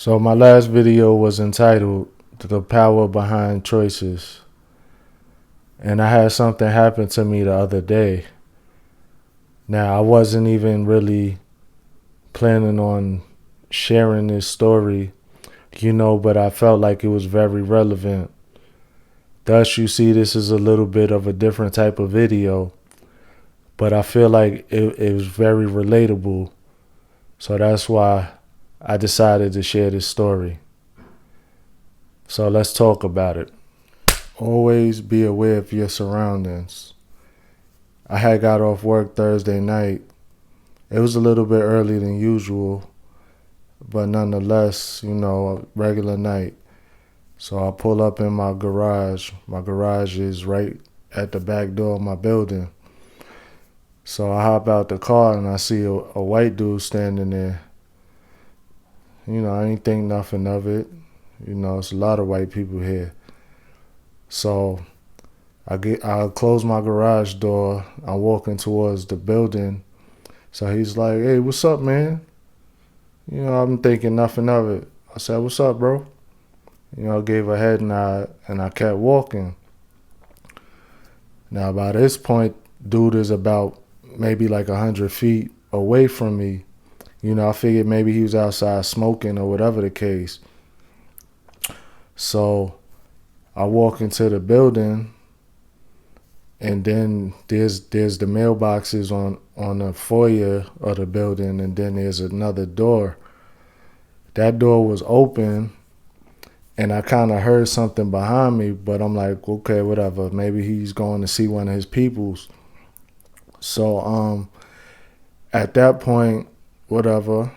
So my last video was entitled "The Power Behind Choices," and I had something happen to me the other day. Now I wasn't even really planning on sharing this story, but I felt like it was very relevant. Thus, you see, this is a little bit of a different type of video, but I feel like it was very relatable. So that's why I decided to share this story. So let's talk about it. Always be aware of your surroundings. I had got off work Thursday night. It was a little bit earlier than usual, but nonetheless, a regular night. So I pull up in my garage. My garage is right at the back door of my building. So I hop out the car and I see a white dude standing there. I ain't think nothing of it. It's a lot of white people here. So I close my garage door. I'm walking towards the building. So he's like, "Hey, what's up, man?" I'm thinking nothing of it. I said, "What's up, bro?" I gave a head nod and I kept walking. Now, by this point, dude is about maybe like 100 feet away from me. I figured maybe he was outside smoking or whatever the case. So I walk into the building, and then there's the mailboxes on the foyer of the building, and then there's another door. That door was open, and I kind of heard something behind me, but I'm like, okay, whatever. Maybe he's going to see one of his peoples. So at that point, whatever.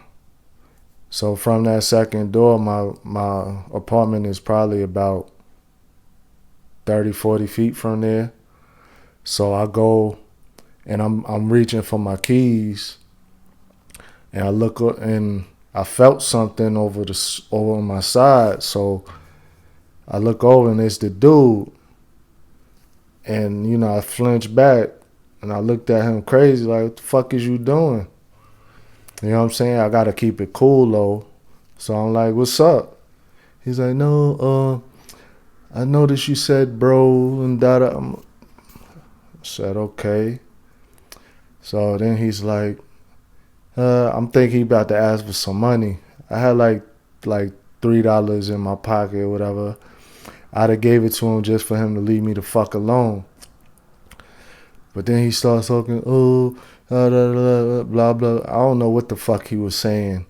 So from that second door, my apartment is probably about 30, 40 feet from there. So I go and I'm reaching for my keys, and I look up and I felt something over on my side. So I look over and it's the dude, and I flinched back and I looked at him crazy like, "What the fuck is you doing?" You know what I'm saying? I gotta keep it cool though. So I'm like, "What's up?" He's like, "No, I noticed you said bro and da da." I said, "Okay." So then he's like, I'm thinking he about to ask for some money. I had like $3 in my pocket or whatever. I'd have gave it to him just for him to leave me the fuck alone. But then he starts talking, "Oh, blah blah." I don't know what the fuck he was saying,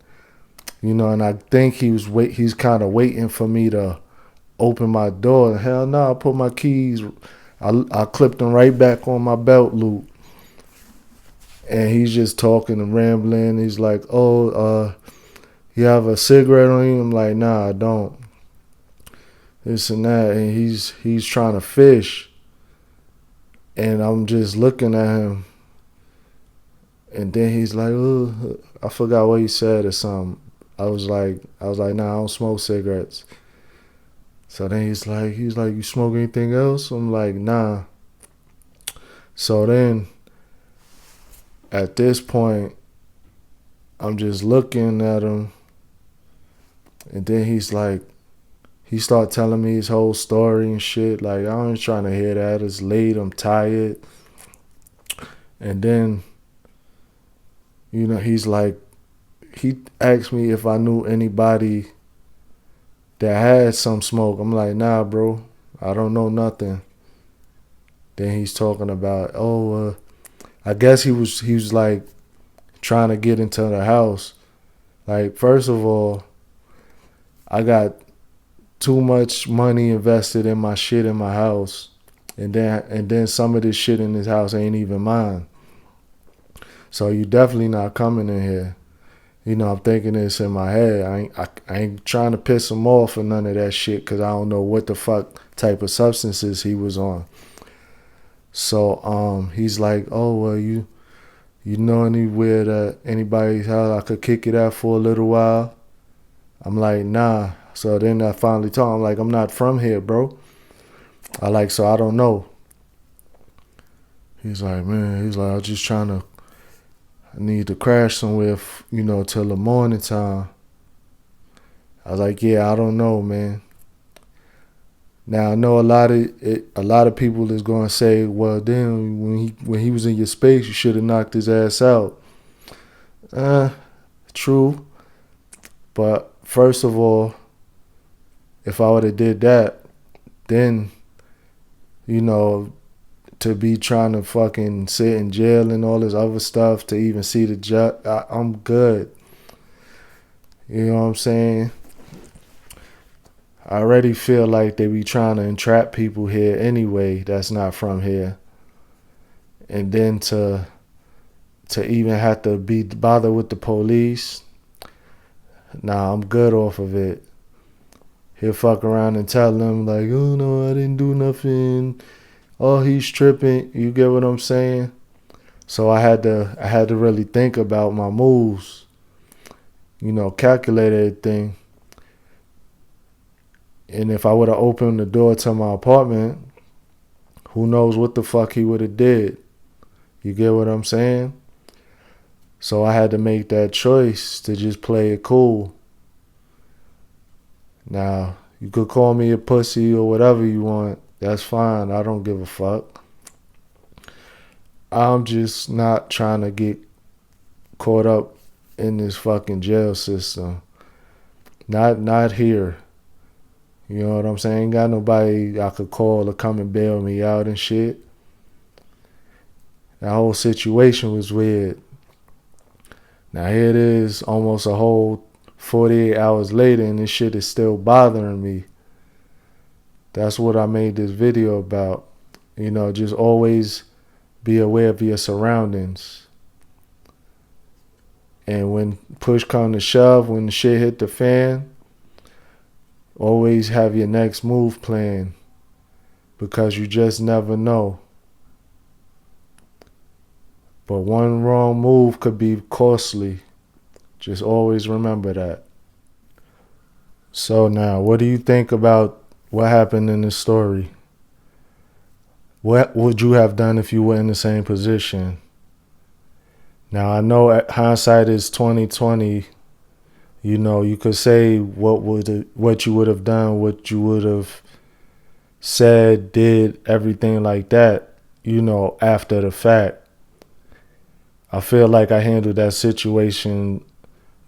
and I think he's kind of waiting for me to open my door. Hell no, I put my keys, I clipped them right back on my belt loop. And he's just talking and rambling. He's like, "Oh, you have a cigarette on you?" I'm like, "Nah, I don't." This and that. And he's trying to fish. And I'm just looking at him. And then he's like, "Oh," I forgot what he said or something. I was like, "Nah, I don't smoke cigarettes." So then he's like, "You smoke anything else?" I'm like, "Nah." So then at this point, I'm just looking at him. And then he started telling me his whole story and shit. Like, I ain't trying to hear that. It's late. I'm tired. And then, he's like, he asked me if I knew anybody that had some smoke. I'm like, "Nah, bro. I don't know nothing." Then he's talking about, I guess he was like trying to get into the house. Like, first of all, I got too much money invested in my shit in my house, and then some of this shit in this house ain't even mine. So you definitely not coming in here. I'm thinking this in my head. I ain't trying to piss him off or none of that shit, because I don't know what the fuck type of substances he was on. So he's like, "Oh, well, you know anywhere that anybody's house I could kick it at for a little while?" I'm like, "Nah." So then I finally told him, I'm like, "I'm not from here, bro." So I don't know. He's like, I was just I need to crash somewhere, till the morning time. I was like, yeah, I don't know, man. Now I know a lot of people is gonna say, well, damn, when he was in your space, you should have knocked his ass out. Uh, True, but first of all, if I would have did that, then you know to be trying to fucking sit in jail and all this other stuff to even see the judge, I'm good. You know what I'm saying? I already feel like they be trying to entrap people here anyway that's not from here. And then to even have to be bothered with the police, nah, I'm good off of it. He'll fuck around and tell them like, oh no, I didn't do nothing. Oh, he's tripping. You get what I'm saying? So I had to really think about my moves, calculate everything. And if I would have opened the door to my apartment, who knows what the fuck he would have did. You get what I'm saying? So I had to make that choice to just play it cool. Now, you could call me a pussy or whatever you want. That's fine. I don't give a fuck. I'm just not trying to get caught up in this fucking jail system. Not here. You know what I'm saying? Ain't got nobody I could call to come and bail me out and shit. That whole situation was weird. Now here it is, almost a whole 48 hours later, and this shit is still bothering me. That's what I made this video about. Just always be aware of your surroundings. And when push come to shove, when the shit hit the fan, always have your next move planned because you just never know. But one wrong move could be costly. Just always remember that. So now, what do you think about what happened in this story? What would you have done if you were in the same position? Now I know hindsight is 2020. You could say what you would have done, what you would have said, did, everything like that. After the fact. I feel like I handled that situation,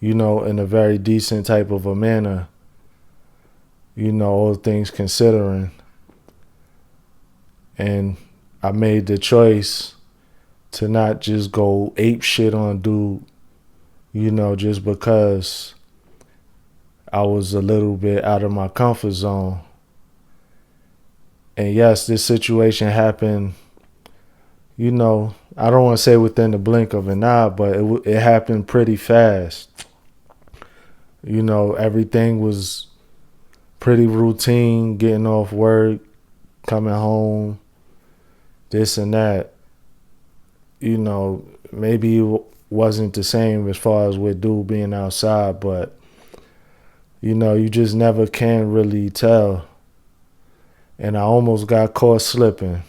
in a very decent type of a manner. All things considering. And I made the choice to not just go ape shit on dude, just because I was a little bit out of my comfort zone. And yes, this situation happened, I don't want to say within the blink of an eye, but it happened pretty fast. Everything was pretty routine, getting off work, coming home, this and that. Maybe it wasn't the same as far as with dude being outside, but you just never can really tell. And I almost got caught slipping.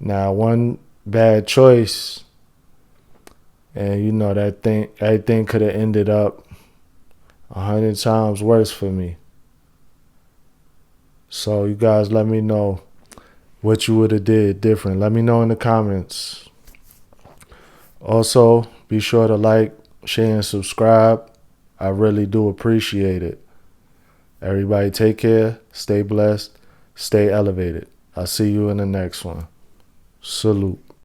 Now, one bad choice, and everything could have ended up 100 times worse for me. So you guys let me know what you would have did different. Let me know in the comments. Also, be sure to like, share, and subscribe. I really do appreciate it. Everybody take care, stay blessed, stay elevated. I'll see you in the next one. Salute.